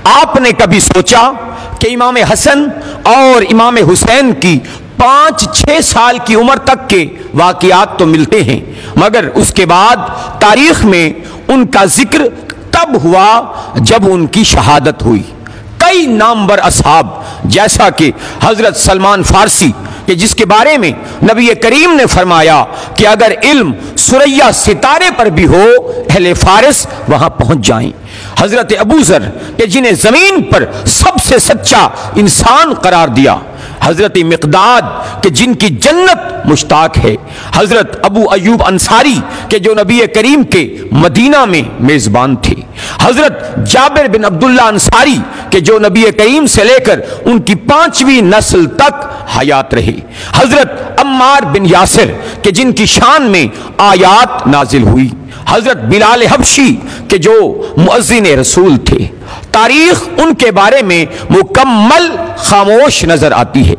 آپ نے کبھی سوچا کہ امام حسن اور امام حسین کی 5-6 سال کی عمر تک کے واقعات تو ملتے ہیں، مگر اس کے بعد تاریخ میں ان کا ذکر تب ہوا جب ان کی شہادت ہوئی۔ کئی نامور اصحاب جیسا کہ حضرت سلمان فارسی کہ جس کے بارے میں نبی کریم نے فرمایا کہ اگر علم ثریا ستارے پر بھی ہو اہل فارس وہاں پہنچ جائیں، حضرت ابو ذر کہ جنہیں زمین پر سب سے سچا انسان قرار دیا، حضرت مقداد کہ جن کی جنت مشتاق ہے، حضرت ابو ایوب انصاری کہ جو نبی کریم کے مدینہ میں میزبان تھے، حضرت جابر بن عبداللہ انصاری کہ جو نبی کریم سے لے کر ان کی 5ویں نسل تک حیات رہے، حضرت عمار بن یاسر کہ جن کی شان میں آیات نازل ہوئی، حضرت بلال حبشی کہ جو مؤذن رسول تھے۔ تاریخ ان کے بارے میں مکمل خاموش نظر آتی ہے۔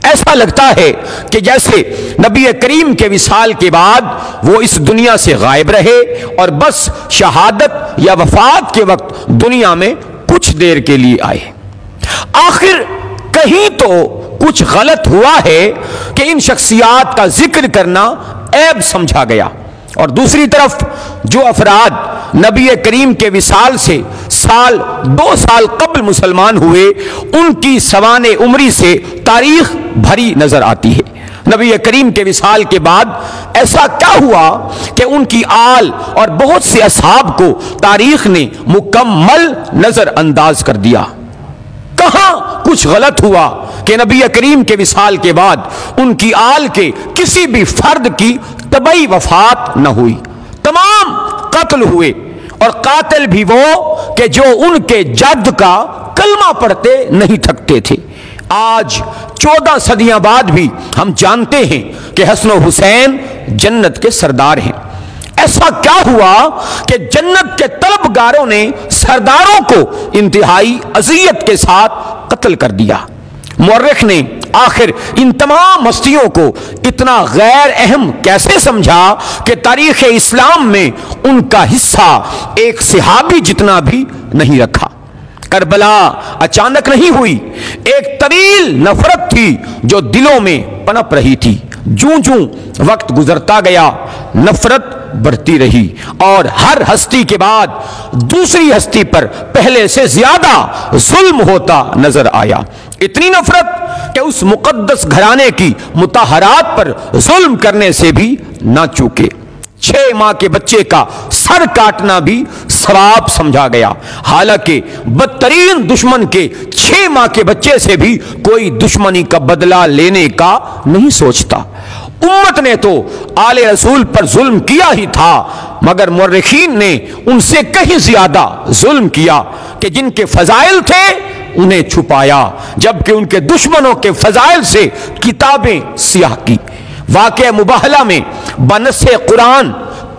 ایسا لگتا ہے کہ جیسے نبی کریم کے وصال کے بعد وہ اس دنیا سے غائب رہے اور بس شہادت یا وفات کے وقت دنیا میں کچھ دیر کے لیے آئے۔ آخر کہیں تو کچھ غلط ہوا ہے کہ ان شخصیات کا ذکر کرنا عیب سمجھا گیا، اور دوسری طرف جو افراد نبی کریم کے وصال سے 2 سال قبل مسلمان ہوئے ان کی سوانح عمری سے تاریخ بھری نظر آتی ہے۔ نبی کریم کے وصال کے بعد ایسا کیا ہوا کہ ان کی آل اور بہت سے اصحاب کو تاریخ نے مکمل نظر انداز کر دیا؟ کہاں کچھ غلط ہوا کہ نبی کریم کے وصال کے بعد ان کی آل کے کسی بھی فرد کی طبعی وفات نہ ہوئی؟ تمام قتل ہوئے، اور قاتل بھی وہ کہ جو ان کے جد کا کلمہ پڑھتے نہیں تھکتے تھے۔ آج 14 صدیاں بعد بھی ہم جانتے ہیں کہ حسن و حسین جنت کے سردار ہیں۔ ایسا کیا ہوا کہ جنت کے طلبگاروں نے سرداروں کو انتہائی اذیت کے ساتھ قتل کر دیا؟ مورخ نے آخر ان تمام ہستیوں کو اتنا غیر اہم کیسے سمجھا کہ تاریخ اسلام میں ان کا حصہ ایک صحابی جتنا بھی نہیں رکھا؟ کربلا اچانک نہیں ہوئی، ایک طویل نفرت تھی جو دلوں میں پنپ رہی تھی۔ جوں جوں وقت گزرتا گیا نفرت بڑھتی رہی، اور ہر ہستی کے بعد دوسری ہستی پر پہلے سے زیادہ ظلم ہوتا نظر آیا۔ اتنی نفرت کہ اس مقدس گھرانے کی مطہرات پر ظلم کرنے سے بھی نہ چوکے۔ 6 ماہ کے بچے کا سر کاٹنا بھی ثواب سمجھا گیا، حالانکہ بدترین دشمن کے 6 ماہ کے بچے سے بھی کوئی دشمنی کا بدلہ لینے کا نہیں سوچتا۔ امت نے تو آل رسول پر ظلم کیا ہی تھا، مگر مورخین نے ان سے کہیں زیادہ ظلم کیا کہ جن کے فضائل تھے انہیں چھپایا، جبکہ ان کے دشمنوں کے فضائل سے کتابیں سیاہ کی۔ واقعہ مباہلہ میں بنص قرآن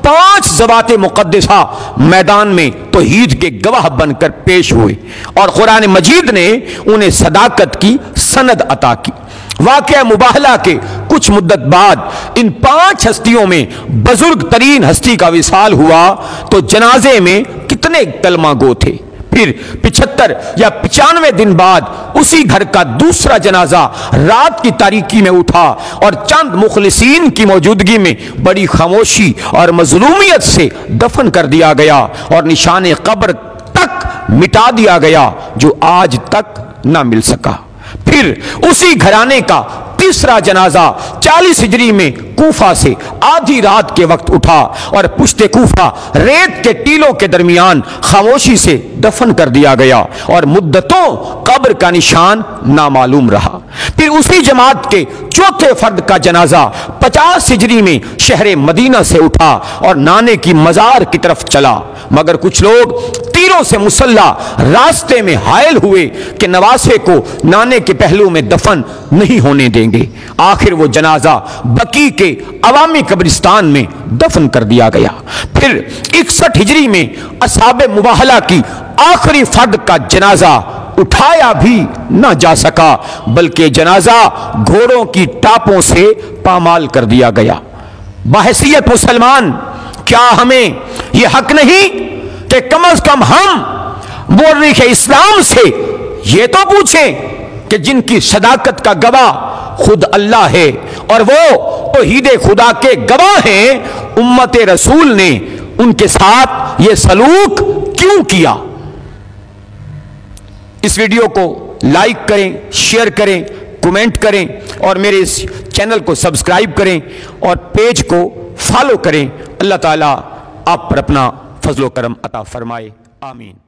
5 ذوات مقدسہ میدان میں توحید کے گواہ بن کر پیش ہوئے، اور قرآن مجید نے انہیں صداقت کی سند عطا کی۔ واقعہ مباہلہ کے کچھ مدت بعد ان 5 ہستیوں میں بزرگ ترین ہستی کا وصال ہوا تو جنازے میں کتنے کلمہ گو تھے؟ پھر 75 یا 95 دن بعد اسی گھر کا دوسرا جنازہ رات کی تاریکی میں اٹھا، اور چند مخلصین کی موجودگی میں بڑی خاموشی اور مظلومیت سے دفن کر دیا گیا، اور نشان قبر تک مٹا دیا گیا جو آج تک نہ مل سکا۔ پھر اسی گھرانے کا تیسرا جنازہ 40 ہجری میں کوفہ سے آدھی رات کے وقت اٹھا، اور پشت کوفہ ریت کے ٹیلوں کے درمیان خاموشی سے دفن کر دیا گیا، اور مدتوں قبر کا نشان نامعلوم رہا۔ پھر اسی جماعت کے چوتھے فرد کا جنازہ 50 ہجری میں شہر مدینہ سے اٹھا اور نانے کی مزار کی طرف چلا، مگر کچھ لوگ تیروں سے مسلح راستے میں حائل ہوئے کہ نواسے کو نانے کے پہلو میں دفن نہیں ہونے دیں گے۔ آخر وہ جنازہ بقیع کے عوامی قبرستان میں دفن کر دیا گیا۔ پھر 61 ہجری میں اصحاب مباہلہ کی آخری فرد کا جنازہ اٹھایا بھی نہ جا سکا، بلکہ جنازہ گھوڑوں کی ٹاپوں سے پامال کر دیا گیا۔ بحیثیت مسلمان کیا ہمیں یہ حق نہیں کہ کم از کم ہم مورخ اسلام سے یہ تو پوچھیں کہ جن کی صداقت کا گواہ خود اللہ ہے اور وہ توحید خدا کے گواہ ہیں، امت رسول نے ان کے ساتھ یہ سلوک کیوں کیا؟ اس ویڈیو کو لائک کریں، شیئر کریں، کمنٹ کریں اور میرے اس چینل کو سبسکرائب کریں اور پیج کو فالو کریں۔ اللہ تعالیٰ آپ پر اپنا فضل و کرم عطا فرمائے، آمین۔